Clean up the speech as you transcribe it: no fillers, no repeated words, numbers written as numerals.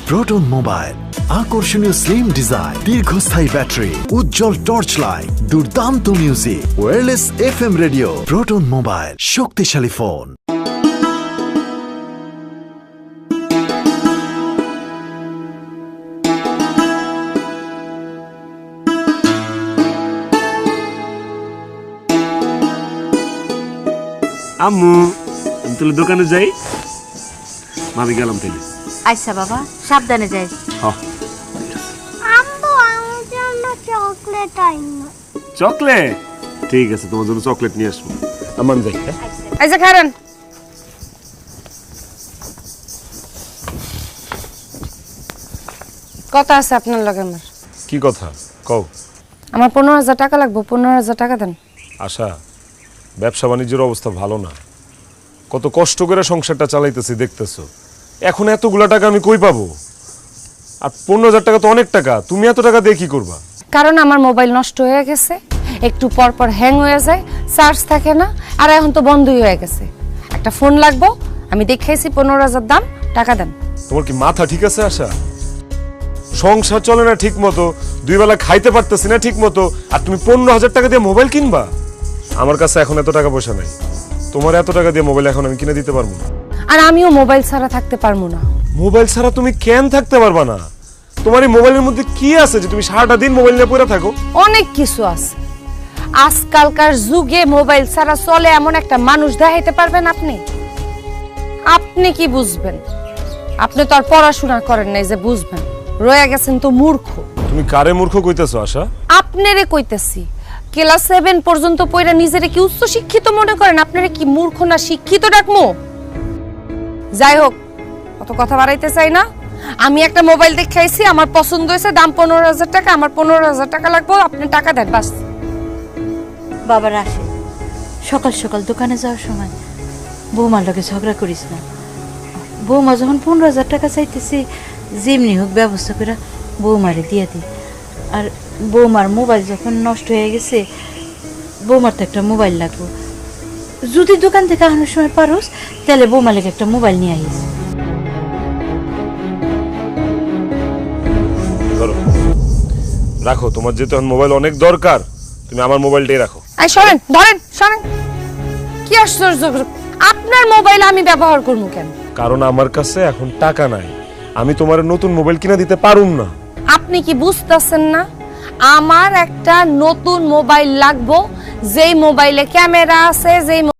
Proton mobile, আকর্ষণীয় slim design, দীর্ঘস্থায়ী battery, উজ্জ্বল torch light, দুর্দান্ত music, wireless FM radio. Proton mobile, শক্তিশালী phone. আম্মু, আমি তাহলে দোকানে যাই। আমি গেলাম তাহলে। আচ্ছা বাবা, সাবধানে যাই। আম্মু আমার জন্য চকলেট আইনো। চকলেট? ঠিক আছে, তোমার জন্য চকলেট নিয়ে আসবো। আমি যাই। আচ্ছা খারান, কথা আছে আপনার লগে আমার। কি কথা কও? আমার 15,000 টাকা লাগবে, 15,000 টাকা দেন। আশা, ব্যবসা বাণিজ্যের অবস্থা ভালো না, কত কষ্ট করে সংসারটা চালাইতেছি দেখতেছো। এখন এতগুলা টাকা আমি কই পাবো? আর 15,000 টাকা তো অনেক টাকা, তুমি এত টাকা দিয়ে কি করবা? কারণ আমার মোবাইল নষ্ট হয়ে গেছে, একটু পর পর হ্যাং হয়ে যায়, চার্জ থাকে না, আর এখন তো বন্ধই হয়ে গেছে। একটা ফোন লাগবো, আমি দেখাইছি 15,000 দাম, টাকা দেন। তোমার কি মাথা ঠিক আছে আশা? সংসার চলে না ঠিক মতো, দুই বেলা খাইতে পারতেছি না ঠিক মতো, আর তুমি 15,000 টাকা দিয়ে মোবাইল কিনবা? আমার কাছে এখন এত টাকা পয়সা নাই, তোমার এত টাকা দিয়ে মোবাইল এখন আমি কিনে দিতে পারবো না। আর আমিও মোবাইল ছাড়া থাকতে পারবো না। মোবাইল ছাড়া তুমি কেন থাকতে পারবা না? তোমার এই মোবাইলের মধ্যে কি আছে যে তুমি সারাটা দিন মোবাইল নিয়ে পড়ে থাকো? অনেক কিছু আছে। আজকালকার যুগে মোবাইল ছাড়া চলে এমন একটা মানুষ দেখাইতে পারবেন আপনি? আপনি কি বুঝবেন? আপনি তো আর পড়াশোনা করেন নাই যে বুঝবেন, রয়ে গেছেন তো মূর্খ। তুমি কারে মূর্খ কইতেছো আশা? আপনারে কইতেছি, ক্লাস 7 পর্যন্ত পড়া নিজেরে কি উচ্চ শিক্ষিত মনে করেন? আপনারে কি মূর্খ না শিক্ষিত ডাকমু? যাই হোক, অত কথা বাড়াইতে চাই না। আমি একটা মোবাইল দেখাইছি, আমার পছন্দ হয়েছে, দাম 15,000 টাকা, আমার 15,000 টাকা লাগবে, আপনি টাকা দেন বাস। বাবার আসে সকাল সকাল দোকানে যাওয়ার সময় বৌমার লগে ঝগড়া করিস না। বৌমা যখন 15,000 টাকা চাইতেছি, যেমনি হোক ব্যবস্থা করে বৌমারে দিয়ে দিই। আর বৌমার মোবাইল যখন নষ্ট হয়ে গেছে, বৌমার তো একটা মোবাইল লাগবে। যদি দোকান থেকে আনার সময় পারোস, তাহলে বৌমা লেগে একটা মোবাইল নিয়ে আইস। রাখো, তোমার যেহেতু এখন মোবাইল অনেক দরকার, তুমি আমার মোবাইলটাই রাখো। এই সরেন, ধরেন, সরেন। কি আশ্চর্য, আপনার মোবাইল আমি ব্যবহার করবো কেন? কারণ আমার কাছে এখন টাকা নাই, আমি তোমার নতুন মোবাইল কিনা দিতে পারুম না। আপনি কি বুঝতেছেন না? আমার একটা নতুন মোবাইল লাগবো, যেই মোবাইলে ক্যামেরা আছে, যেই